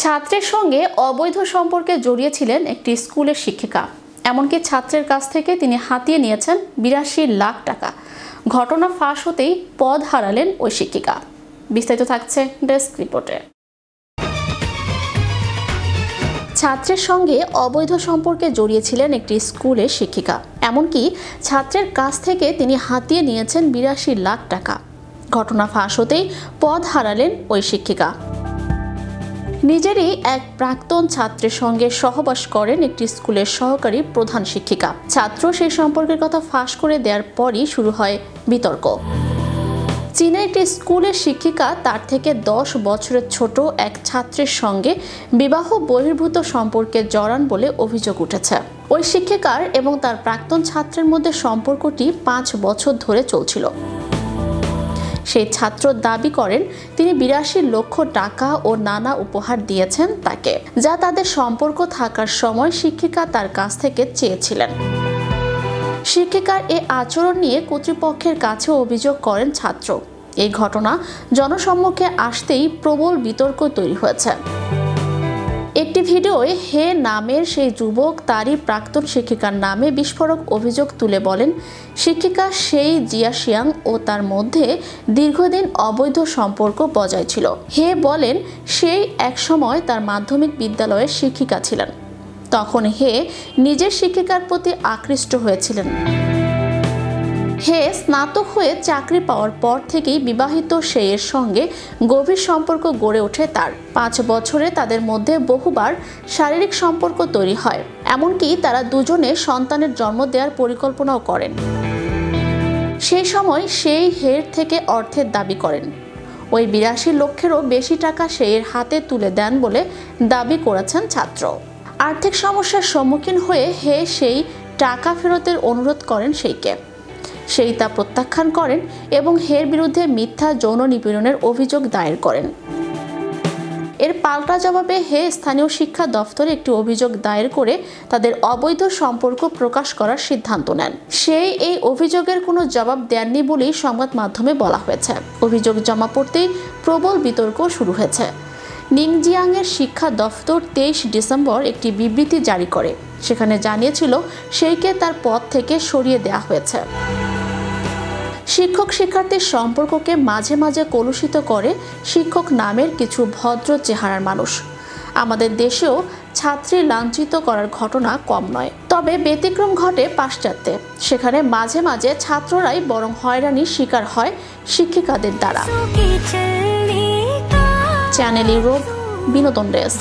ছাত্রের সঙ্গে অবৈধ সম্পর্কে জড়িয়েছিলেন একটি স্কুলের শিক্ষিকা। এমনকি ছাত্রের কাছ থেকে তিনি হাতিয়ে নিয়েছেন ৮২ লাখ টাকা। ঘটনা ফাঁস হতেই পদ হারালেন ওই শিক্ষিকা। বিস্তারিত থাকছে ডেস্ক রিপোর্টে। ছাত্রের সঙ্গে অবৈধ সম্পর্কে জড়িয়েছিলেন একটি স্কুলের শিক্ষিকা। এমনকি ছাত্রের কাছ থেকে তিনি হাতিয়ে নিয়েছেন ৮২ লাখ টাকা। ঘটনা ফাঁস হতেই পদ হারালেন ওই শিক্ষিকা। নিজেরই এক প্রাক্তন ছাত্রের সঙ্গে সহবাস করেন একটি স্কুলের সহকারী প্রধান শিক্ষিকা। ছাত্র সেই সম্পর্কের কথা ফাঁস করে দেওয়ার পরই শুরু হয় বিতর্ক। চীনের একটি স্কুলের শিক্ষিকা তার থেকে ১০ বছরের ছোট এক ছাত্রের সঙ্গে বিবাহ বহির্ভূত সম্পর্কে জড়ান বলে অভিযোগ উঠেছে। ওই শিক্ষিকার এবং তার প্রাক্তন ছাত্রের মধ্যে সম্পর্কটি ৫ বছর ধরে চলছিল। সেই ছাত্র দাবি করেন তিনি ৮২ লক্ষ টাকা ও নানা উপহার দিয়েছেন তাকে, যা তাদের সম্পর্ক থাকার সময় শিক্ষিকা তার কাছ থেকে চেয়েছিলেন। শিক্ষিকার এই আচরণ নিয়ে কর্তৃপক্ষের কাছে অভিযোগ করেন ছাত্র। এই ঘটনা জনসম্মুখে আসতেই প্রবল বিতর্ক তৈরি হয়েছে। একটি ভিডিওয়ে হে নামের সেই যুবক তারই প্রাক্তন শিক্ষিকার নামে বিস্ফোরক অভিযোগ তুলে বলেন শিক্ষিকা সেই জিয়াশিয়াং ও তার মধ্যে দীর্ঘদিন অবৈধ সম্পর্ক বজায় ছিল। হে বলেন সেই একসময় তার মাধ্যমিক বিদ্যালয়ের শিক্ষিকা ছিলেন। তখন হে নিজের শিক্ষিকার প্রতি আকৃষ্ট হয়েছিলেন। হে স্নাতক হয়ে চাকরি পাওয়ার পর থেকেই বিবাহিত সেইয়ের সঙ্গে গভীর সম্পর্ক গড়ে ওঠে তার। ৫ বছরে তাদের মধ্যে বহুবার শারীরিক সম্পর্ক তৈরি হয়। এমনকি তারা দুজনে সন্তানের জন্ম দেওয়ার পরিকল্পনাও করেন। সেই সময় সেই হের থেকে অর্থের দাবি করেন। ওই ৮২ লক্ষেরও বেশি টাকা সেইয়ের হাতে তুলে দেন বলে দাবি করেছেন ছাত্র। আর্থিক সমস্যার সম্মুখীন হয়ে হে সেই টাকা ফেরতের অনুরোধ করেন সেইকে। সেই তা প্রত্যাখ্যান করেন এবং হের বিরুদ্ধে মিথ্যা যৌন নিপীড়নের অভিযোগ দায়ের করেন। এর পাল্টা জবাবে হে স্থানীয় শিক্ষা দফতরে একটি অভিযোগ দায়ের করে তাদের অবৈধ সম্পর্ক প্রকাশ করার সিদ্ধান্ত নেন। সেই এই অভিযোগের কোনো জবাব দেননি বলেই সংবাদ মাধ্যমে বলা হয়েছে। অভিযোগ জমা পড়তেই প্রবল বিতর্ক শুরু হয়েছে। নিংজিয়াংয়ের শিক্ষা দফতর ২৩ ডিসেম্বর একটি বিবৃতি জারি করে। সেখানে জানিয়েছিল সেইকে তার পদ থেকে সরিয়ে দেওয়া হয়েছে। শিক্ষক শিক্ষার্থীর সম্পর্ককে মাঝে মাঝে কলুষিত করে শিক্ষক নামের কিছু ভদ্র চেহারার মানুষ। আমাদের দেশেও ছাত্রী লাঞ্ছিত করার ঘটনা কম নয়। তবে ব্যতিক্রম ঘটে পাশ্চাত্যে। সেখানে মাঝে মাঝে ছাত্ররাই বরং হয়রানির শিকার হয় শিক্ষিকাদের দ্বারা। চ্যানেল ইউরোপ বিনোদন ডেস্ক।